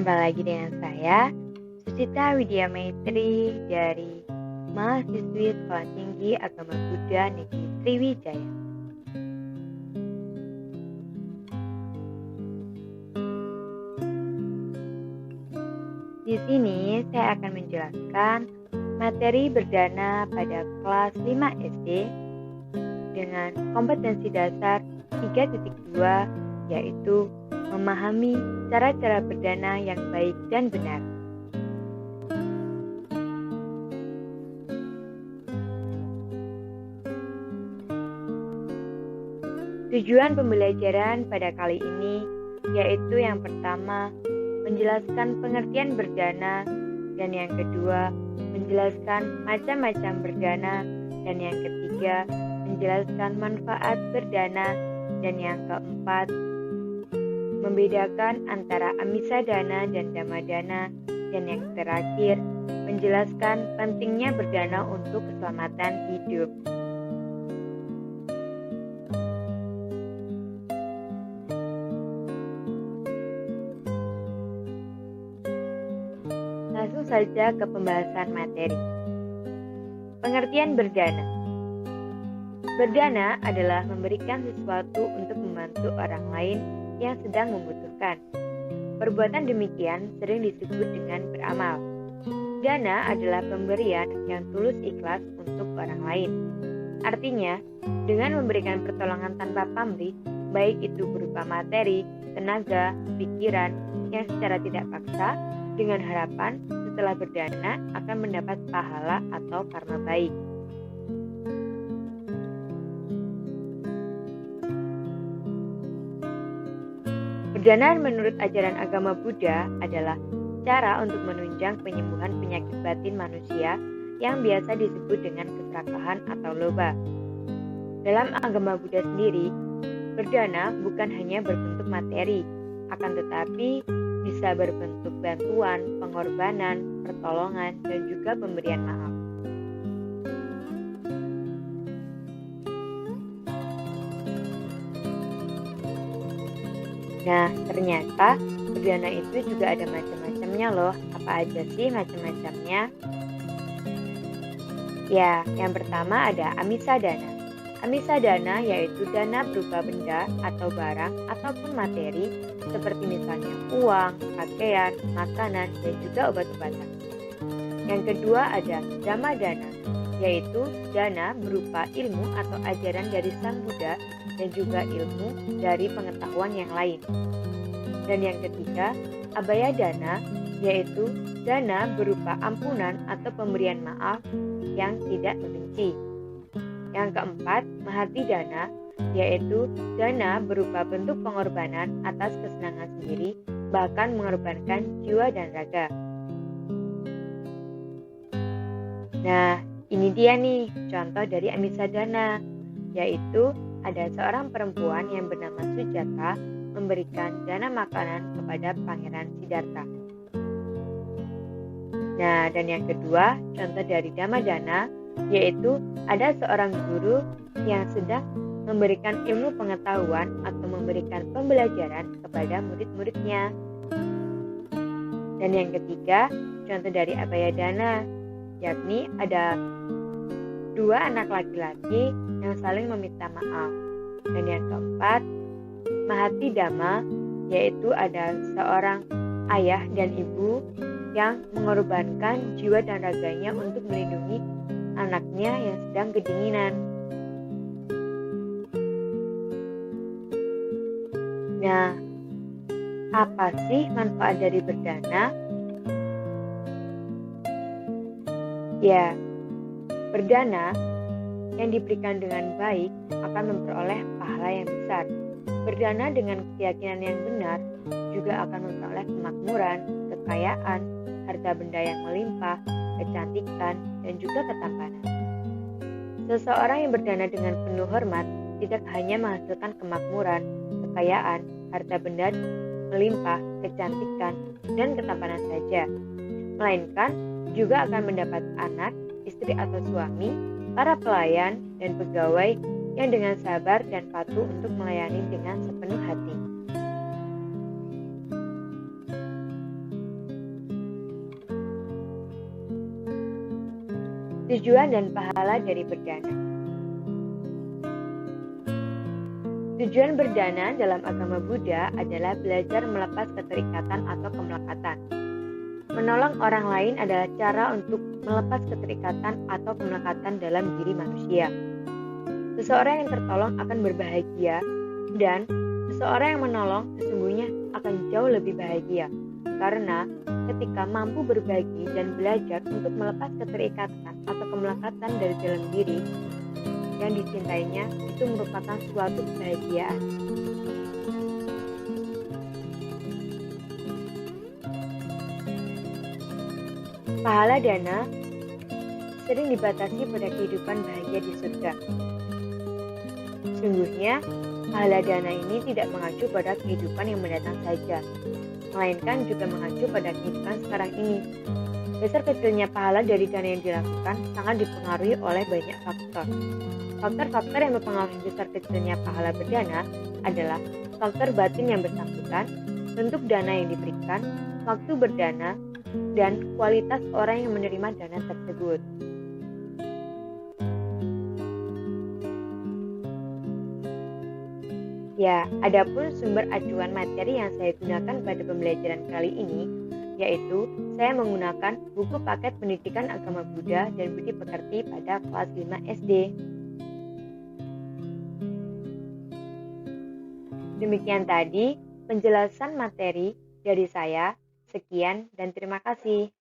Jumpa lagi dengan saya, Sucita Widya Maitri dari mahasiswi Sekolah Tinggi Agama Buddha Negeri Sriwijaya. Di sini saya akan menjelaskan materi berdana pada kelas 5 SD dengan kompetensi dasar 3.2, yaitu memahami cara-cara berdana yang baik dan benar. Tujuan pembelajaran pada kali ini yaitu yang pertama, menjelaskan pengertian berdana, dan yang kedua, menjelaskan macam-macam berdana, dan yang ketiga, menjelaskan manfaat berdana, dan yang keempat, membedakan antara amisadana dan damadana, dan yang terakhir, menjelaskan pentingnya berdana untuk keselamatan hidup. Langsung saja ke pembahasan materi. Pengertian berdana. Berdana adalah memberikan sesuatu untuk membantu orang lain yang sedang membutuhkan. Perbuatan demikian sering disebut dengan beramal. Dana adalah pemberian yang tulus ikhlas untuk orang lain. Artinya, dengan memberikan pertolongan tanpa pamrih, baik itu berupa materi, tenaga, pikiran, yang secara tidak paksa, dengan harapan setelah berdana akan mendapat pahala atau karma baik. Berdana menurut ajaran agama Buddha adalah cara untuk menunjang penyembuhan penyakit batin manusia yang biasa disebut dengan keserakahan atau loba. Dalam agama Buddha sendiri, berdana bukan hanya berbentuk materi, akan tetapi bisa berbentuk bantuan, pengorbanan, pertolongan, dan juga pemberian maaf. Nah, ternyata berdana itu juga ada macam-macamnya loh. Apa aja sih macam-macamnya? Ya, yang pertama ada amisadana. Amisadana yaitu dana berupa benda atau barang ataupun materi seperti misalnya uang, pakaian, makanan, dan juga obat-obatan. Yang kedua ada damadana, yaitu dana berupa ilmu atau ajaran dari Sang Buddha dan juga ilmu dari pengetahuan yang lain. Dan yang ketiga, abhayadana, yaitu dana berupa ampunan atau pemberian maaf yang tidak membenci. Yang keempat, mahati dana, yaitu dana berupa bentuk pengorbanan atas kesenangan sendiri, bahkan mengorbankan jiwa dan raga. Nah, ini dia nih contoh dari amisadana, yaitu ada seorang perempuan yang bernama Sujata memberikan dana makanan kepada Pangeran Siddhartha. Nah, dan yang kedua, contoh dari damadana, yaitu ada seorang guru yang sedang memberikan ilmu pengetahuan atau memberikan pembelajaran kepada murid-muridnya. Dan yang ketiga, contoh dari abhayadana, yakni ada dua anak laki-laki yang saling meminta maaf. Dan yang keempat, mahati dhamma, yaitu ada seorang ayah dan ibu yang mengorbankan jiwa dan raganya untuk melindungi anaknya yang sedang kedinginan. Nah, apa sih manfaat dari berdana? Ya, berdana yang diberikan dengan baik akan memperoleh pahala yang besar. Berdana dengan keyakinan yang benar juga akan memperoleh kemakmuran, kekayaan, harta benda yang melimpah, kecantikan, dan juga ketampanan. Seseorang yang berdana dengan penuh hormat tidak hanya menghasilkan kemakmuran, kekayaan, harta benda melimpah, kecantikan, dan ketampanan saja, melainkan juga akan mendapat anak, istri atau suami, para pelayan, dan pegawai yang dengan sabar dan patuh untuk melayani dengan sepenuh hati. Tujuan dan pahala dari berdana. Tujuan berdana dalam agama Buddha adalah belajar melepas keterikatan atau kemelekatan. Menolong orang lain adalah cara untuk melepas keterikatan atau kemelekatan dalam diri manusia. Seseorang yang tertolong akan berbahagia, dan seseorang yang menolong sesungguhnya akan jauh lebih bahagia. Karena ketika mampu berbagi dan belajar untuk melepas keterikatan atau kemelekatan dari dalam diri yang dicintainya, itu merupakan suatu kebahagiaan. Pahala dana sering dibatasi pada kehidupan bahagia di surga. Sungguhnya, pahala dana ini tidak mengacu pada kehidupan yang mendatang saja, melainkan juga mengacu pada kehidupan sekarang ini. Besar kecilnya pahala dari dana yang dilakukan sangat dipengaruhi oleh banyak faktor. Faktor-faktor yang mempengaruhi besar kecilnya pahala berdana adalah faktor batin yang bersangkutan, bentuk dana yang diberikan, waktu berdana, dan kualitas orang yang menerima dana tersebut. Ya, adapun sumber acuan materi yang saya gunakan pada pembelajaran kali ini, yaitu saya menggunakan buku paket pendidikan agama Buddha dan budi pekerti pada kelas 5 SD. Demikian tadi penjelasan materi dari saya. Sekian dan terima kasih.